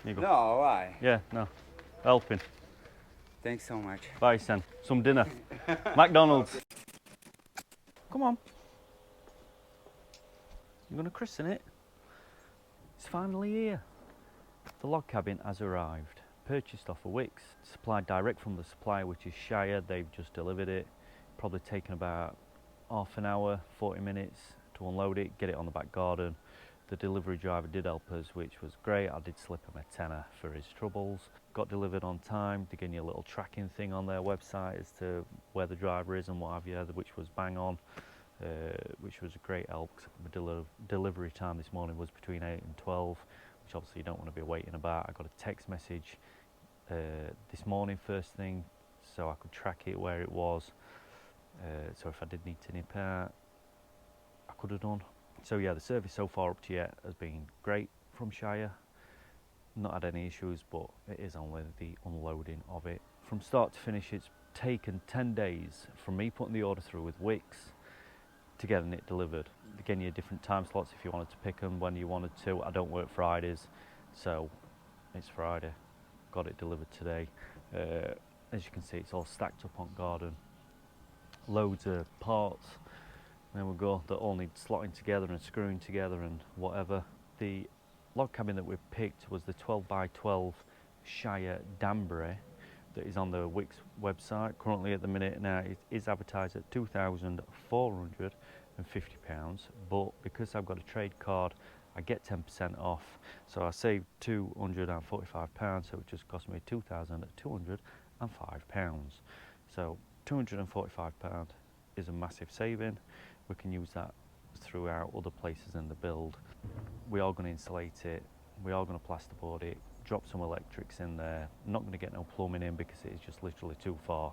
Here you go. No, why? Yeah, no. Helping. Thanks so much. Bye, Sen. Some dinner. McDonald's. Come on. You're going to christen it? It's finally here. The log cabin has arrived. Purchased off of Wickes. Supplied direct from the supplier, which is Shire. They've just delivered it. Probably taken about half an hour, 40 minutes to unload it, get it on the back garden. The delivery driver did help us, which was great. I did slip him a tenner for his troubles. Got delivered on time. They gave you a little tracking thing on their website as to where the driver is and what have you, which was bang on, which was a great help. The delivery time this morning was between 8 and 12, which obviously you don't want to be waiting about. I got a text message this morning first thing, so I could track it where it was. So if I did need to nip out, I could have done. So yeah, the service so far up to yet has been great from Shire. Not had any issues, but it is only the unloading of it. From start to finish, it's taken 10 days from me putting the order through with Wickes to getting it delivered. Again, you had different time slots if you wanted to pick them when you wanted to. I don't work Fridays, so it's Friday. Got it delivered today. As you can see, it's all stacked up on garden. Loads of parts. There we go, that all need slotting together and screwing together and whatever. The log cabin that we picked was the 12 by 12 Shire Danbury that is on the Wickes website. Currently at the minute now it is advertised at £2,450, but because I've got a trade card I get 10% off, so I saved £245, so it just cost me £2,205. So £245 is a massive saving. We can use that throughout other places in the build. We are going to insulate it, we are going to plasterboard it, drop some electrics in there. I'm not going to get no plumbing in because it is just literally too far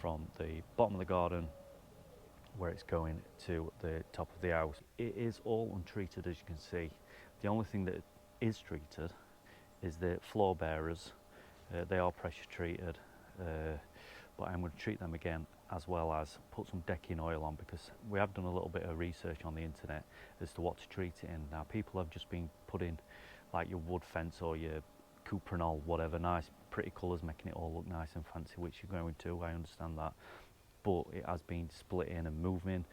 from the bottom of the garden where it's going to the top of the house. It is all untreated, as you can see. The only thing that is treated is the floor bearers. They are pressure treated, but I'm going to treat them again, as well as put some decking oil on, because we have done a little bit of research on the internet as to what to treat it in. Now people have just been putting like your wood fence or your cuprinol, whatever, nice pretty colours, making it all look nice and fancy, which you're going to, I understand that, but it has been splitting and moving,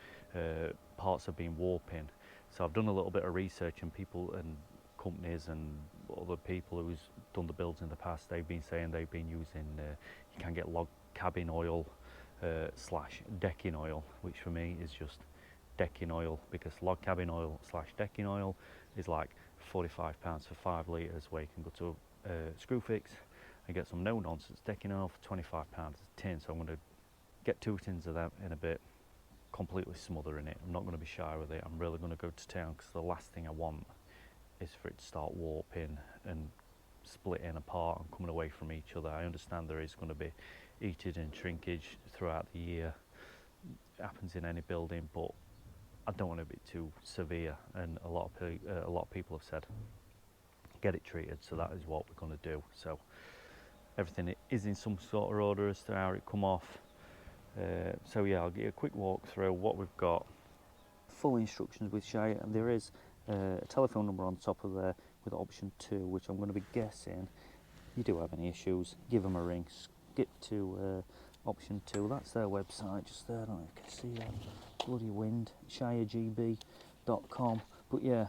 parts have been warping. So I've done a little bit of research, and people and companies and other people who's done the builds in the past, they've been saying they've been using, you can get log cabin oil slash decking oil, which for me is just decking oil, because log cabin oil slash decking oil is like £45 for 5 litres, where you can go to Screwfix and get some no nonsense decking oil for £25 a tin. So I'm going to get 2 tins of that in a bit, completely smothering it. I'm not going to be shy with it. I'm really going to go to town, because the last thing I want is for it to start warping and splitting apart and coming away from each other. I understand there is going to be heated and shrinkage throughout the year. It happens in any building, but I don't want it to be too severe, and a lot of people have said get it treated, so that is what we're going to do. So everything is in some sort of order as to how it come off. So yeah, I'll give you a quick walk through what we've got. Full instructions with Shire, and there is a telephone number on top of there with option 2, which I'm going to be guessing if you do have any issues, give them a ring, skip to option 2. That's their website just there. I don't know if you can see that bloody wind, shiregb.com. But yeah,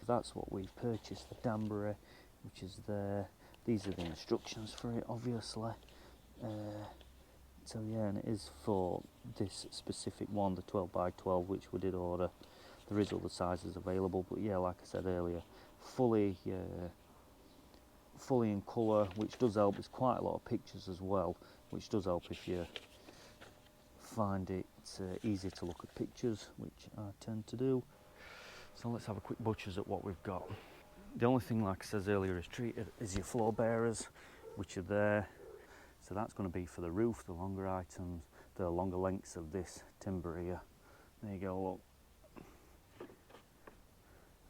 that's what we purchased, the Danbury, which is there. These are the instructions for it, obviously. So yeah, and it is for this specific one, the 12 by 12, which we did order. There is other sizes available, but yeah, like I said earlier, fully in colour, which does help. There's quite a lot of pictures as well, which does help if you find it easy to look at pictures, which I tend to do. So let's have a quick butchers at what we've got. The only thing, like I said earlier, is treated is your floor bearers, which are there. So that's going to be for the roof, the longer items, the longer lengths of this timber here. There you go, look.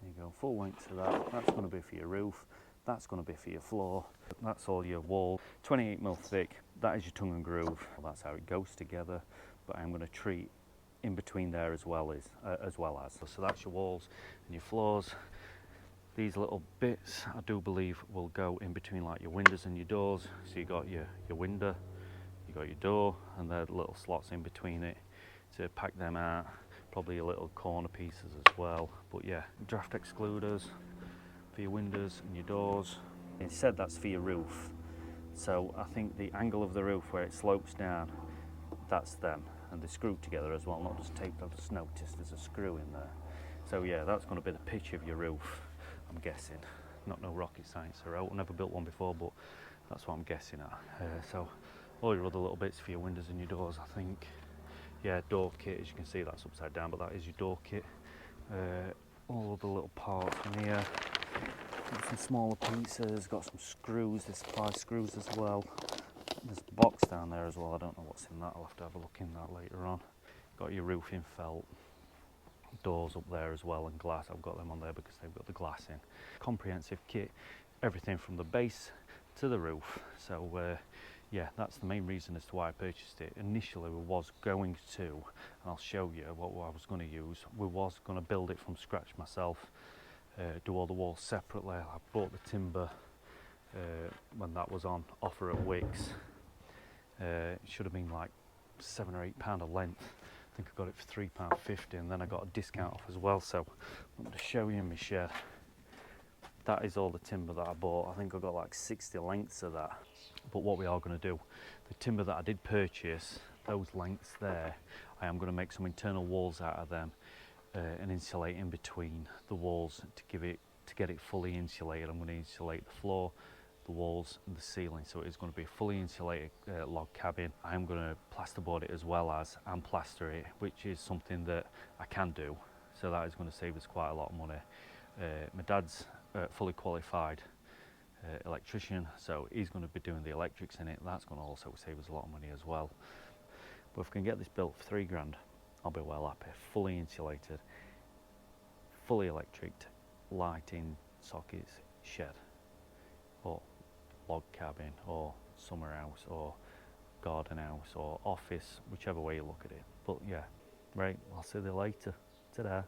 There you go, full length of that. That's going to be for your roof. That's going to be for your floor. That's all your wall. 28mm thick. That is your tongue and groove. Well, that's how it goes together. But I'm going to treat in between there as well as. So that's your walls and your floors. These little bits I do believe will go in between like your windows and your doors. So you got your window, you got your door, and there are little slots in between it to pack them out. Probably a little corner pieces as well. But yeah, draft excluders for your windows and your doors. It said that's for your roof. So I think the angle of the roof where it slopes down, that's them. And they're screwed together as well, not just taped. I've just noticed there's a screw in there. So yeah, that's going to be the pitch of your roof, I'm guessing. Not no rocket science, I've never built one before, but that's what I'm guessing at. So all your other little bits for your windows and your doors, I think. Yeah, door kit, as you can see, that's upside down, but that is your door kit. All the little parts in here. Got some smaller pieces, got some screws, they supply screws as well. There's a box down there as well, I don't know what's in that, I'll have to have a look in that later on. Got your roofing felt, doors up there as well, and glass, I've got them on there because they've got the glass in. Comprehensive kit, everything from the base to the roof. So yeah, that's the main reason as to why I purchased it. Initially we was going to, and I'll show you what I was going to use, we was going to build it from scratch myself, do all the walls separately. I bought the timber when that was on offer at Wickes. It should have been like £7 or £8 a length. I think I got it for £3.50, and then I got a discount off as well. So I'm going to show you my shed. That is all the timber that I bought. I think I got like 60 lengths of that. But what we are going to do, the timber that I did purchase, those lengths there, I am going to make some internal walls out of them and insulate in between the walls to get it fully insulated. I'm going to insulate the floor, the walls and the ceiling, so it is going to be a fully insulated log cabin. I am going to plasterboard it as well as and plaster it, which is something that I can do, so that is going to save us quite a lot of money. My dad's fully qualified electrician, so he's going to be doing the electrics in it. That's going to also save us a lot of money as well. But if we can get this built for £3 grand, I'll be well happy. Fully insulated, fully electric, lighting, sockets, shed, or log cabin, or summer house, or garden house, or office, whichever way you look at it. But yeah, right, I'll see you later. Ta-da.